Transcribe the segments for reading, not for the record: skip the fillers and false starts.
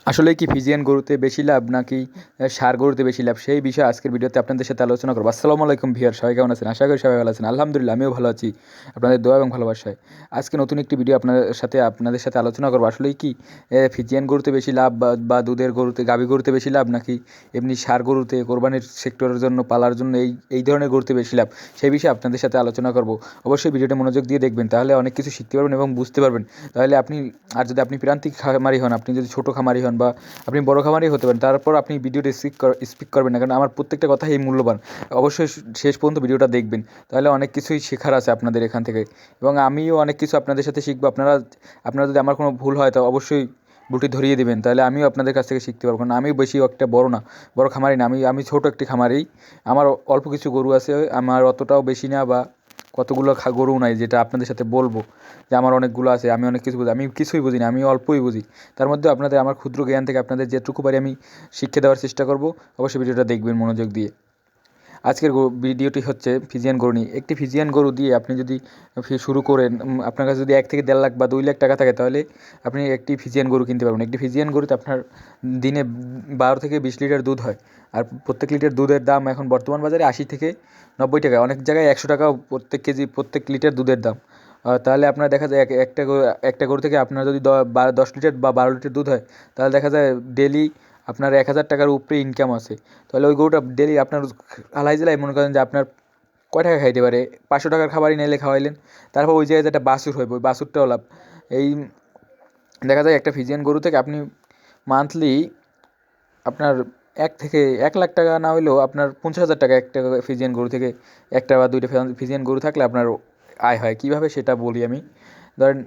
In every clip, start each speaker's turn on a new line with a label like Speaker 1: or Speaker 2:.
Speaker 1: আসলে কি ফিজিয়ান গরুতে বেশি লাভ নাকি ষাঁড় গরুতে বেশি লাভ সেই বিষয়ে আজকের ভিডিওতে আপনাদের সাথে আলোচনা করবো। আসসালামু আলাইকুম ভিউয়ার, সবাই কেমন আছেন? আশা করি সবাই ভালো আছেন। আলহামদুলিল্লাহ আমিও ভালো আছি, আপনাদের দোয়া এবং ভালোবাসায়। আজকে নতুন একটি ভিডিও আপনাদের সাথে আলোচনা করবো। আসলেই কি ফিজিয়ান গরুতে বেশি লাভ বা দুধের গরুতে, গাভী গরুতে বেশি লাভ নাকি এমনি ষাঁড় গরুতে কোরবানির সেক্টরের জন্য, পালার জন্য এই ধরনের গরুতে বেশি লাভ, সেই বিষয়ে আপনাদের সাথে আলোচনা করবো। অবশ্যই ভিডিওটা মনোযোগ দিয়ে দেখবেন, তাহলে অনেক কিছু শিখতে পারবেন এবং বুঝতে পারবেন। তাহলে যদি আপনি প্রান্তিক খামারি হন, আপনি যদি ছোটো খামারি হন বা আপনি বড় খামারি হতে পারেন, তারপর আপনি ভিডিওটা স্কিপ করবেন না, কারণ আমার প্রত্যেকটা কথাই মূল্যবান। অবশ্যই শেষ পর্যন্ত ভিডিওটা দেখবেন, তাহলে অনেক কিছুই শেখার আছে আপনাদের এখান থেকে, এবং আমিও অনেক কিছু আপনাদের সাথে শিখবো। আপনারা যদি আমার কোনো ভুল হয় তো অবশ্যই ভুলটি ধরিয়ে দেবেন, তাহলে আমিও আপনাদের কাছ থেকে শিখতে পারবো। কারণ আমি বেশি একটা বড় খামারি না, আমি ছোটো একটি খামারি। আমার অল্প কিছু গরু আছে, আমার অতটাও বেশি না, বা কতগুলো গরু নাই যেটা আপনাদের সাথে বলবো যে আমার অনেকগুলো আছে, আমি অনেক কিছু বুঝি। আমি কিছুই বুঝি না, আমি অল্পই বুঝি। তার মধ্যে আপনাদের আমার ক্ষুদ্র জ্ঞান থেকে আপনাদের যেটুকু পারি আমি শিক্ষা দেওয়ার চেষ্টা করব। অবশ্যই ভিডিওটা দেখবেন মনোযোগ দিয়ে। আজকের ভিডিওটি হচ্ছে ফিজিয়ান গরু নিয়ে। একটি ফিজিয়ান গরু দিয়ে আপনি যদি শুরু করেন, আপনার কাছে যদি 1 থেকে 1.5 লাখ বা 2 লাখ টাকা থাকে, তাহলে আপনি একটি ফিজিয়ান গরু কিনতে পারবেন। একটি ফিজিয়ান গরুতে আপনার দিনে 12 থেকে 20 লিটার দুধ হয়। আর প্রত্যেক লিটার দুধের দাম এখন বর্তমান বাজারে 80 থেকে 90 টাকা, অনেক জায়গায় 100 টাকাও প্রত্যেক কেজি, প্রত্যেক লিটার দুধের দাম। তাহলে আপনার দেখা যায় একটা গরু থেকে আপনার যদি 10 লিটার বা 12 লিটার দুধ হয়, তাহলে দেখা যায় ডেলি আপনার 1000 টাকার উপরে ইনকাম আছে। তাহলে ওই গরুটা ডেলি আপনার আলাই জেলায় মনে করেন যে আপনার কয় টাকা খাইতে পারে, 500 টাকার খাবারই নাইলে খাওয়াইলেন, তারপর ওই জায়গায় একটা বাছুর হয়, ওই বাছুরটাও লাভ। এই দেখা যায় একটা ফিজিয়ান গরু থেকে আপনি মান্থলি আপনার 1 লাখ টাকা না হইলেও আপনার 50,000 টাকা একটা ফিজিয়ান গরু থেকে, একটা বা দুইটা ফিজিয়ান গরু থাকলে আপনার আয় হয়। কীভাবে সেটা বলি আমি। ধরেন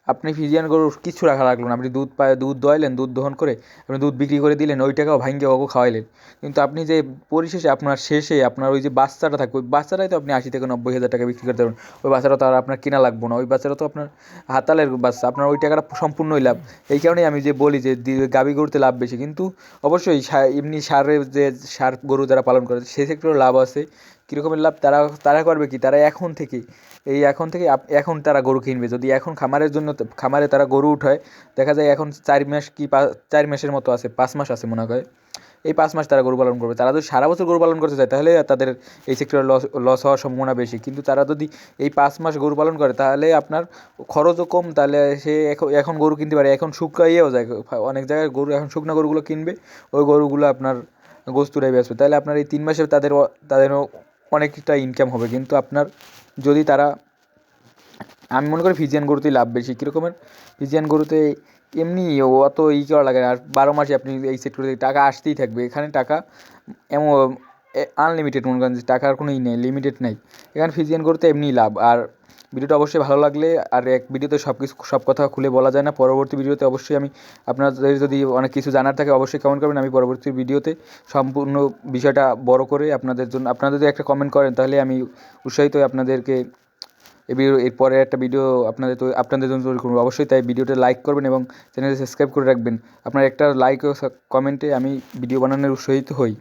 Speaker 1: আপনি ফিজিয়ান গরুর কিছু রাখা লাগলো না, আপনি দুধ দোয়াইলেন, দুধ দহন করে আপনি দুধ বিক্রি করে দিলেন, ওই টাকাও ভাঙ্গে ওকে খাওয়াইলেন। কিন্তু আপনি যে পরিশেষে শেষে আপনার ওই যে বাচ্চাটা থাকবে, ওই বাচ্চাটাই তো আপনি 80 থেকে 90,000 টাকা বিক্রি করতে পারবেন। ওই বাচ্চাটা তো আর আপনার কেনা লাগবে না, ওই বাচ্চাটা তো আপনার হাতালের বাচ্চা, আপনার ওই টাকাটা সম্পূর্ণই লাভ। এই কারণেই আমি যে বলি যে গাভী গরুতে লাভ বেশি। কিন্তু অবশ্যই এমনি ষাঁড় গরু যারা পালন করে সেই সেক্টরে লাভ আছে। কীরকমের লাভ? তারা করবে কি, তারা এখন তারা গরু কিনবে। যদি এখন খামারের জন্য খামারে তারা গরু উঠায়, দেখা যায় এখন 4 মাসের মতো আছে, 5 মাস আছে মনে হয়। এই 5 মাস তারা গরু পালন করবে। তারা যদি সারা বছর গরু পালন করতে চায়, তাহলে তাদের এই সেক্টরে লস হওয়ার সম্ভাবনা বেশি। কিন্তু তারা যদি এই 5 মাস গরু পালন করে, তাহলে আপনার খরচও কম। তাহলে সে এখন গরু কিনতে পারে, এখন শুকাইয়েও যায়। অনেক জায়গায় গরু এখন শুকনো গরুগুলো কিনবে, ওই গরুগুলো আপনার গোস্তুরাই বেচবে। তাহলে আপনার এই 3 মাসে তাদেরও অনেকটা ইনকাম হবে। কিন্তু আপনার যদি তারা, আমি মনে করি ফিজিয়ান গরুতেই লাভ বেশি। কীরকমের? ফিজিয়ান গরুতে এমনি অত করা লাগে না, আর 12 মাসে আপনি এই সেক্টরে টাকা আসতেই থাকবে। এখানে টাকা এমন আনলিমিটেড, মনে করেন যে টাকার কোনো নেই, লিমিটেড নাই। এখানে ফিজিয়ান গরুতে এমনিই লাভ। আর ভিডিওটা অবশ্যই ভালো লাগলে, আর এক ভিডিওতে সব কথা খুলে বলা যায় না, পরবর্তী ভিডিওতে অবশ্যই আমি আপনাদের যদি অনেক কিছু জানার থাকে অবশ্যই কমেন্ট করবেন। আমি পরবর্তী ভিডিওতে সম্পূর্ণ বিষয়টা বড় করে আপনাদের জন্য, আপনারা যদি একটা কমেন্ট করেন, তাহলে আমি উৎসাহিত হয়ে আপনাদেরকে এরপরে একটা ভিডিও আপনাদের জন্য তৈরি করবো। অবশ্যই তাই ভিডিওটা লাইক করবেন এবং চ্যানেলটি সাবস্ক্রাইব করে রাখবেন। আপনার একটা লাইক ও কমেন্টে আমি ভিডিও বানানোর উৎসাহিত হই।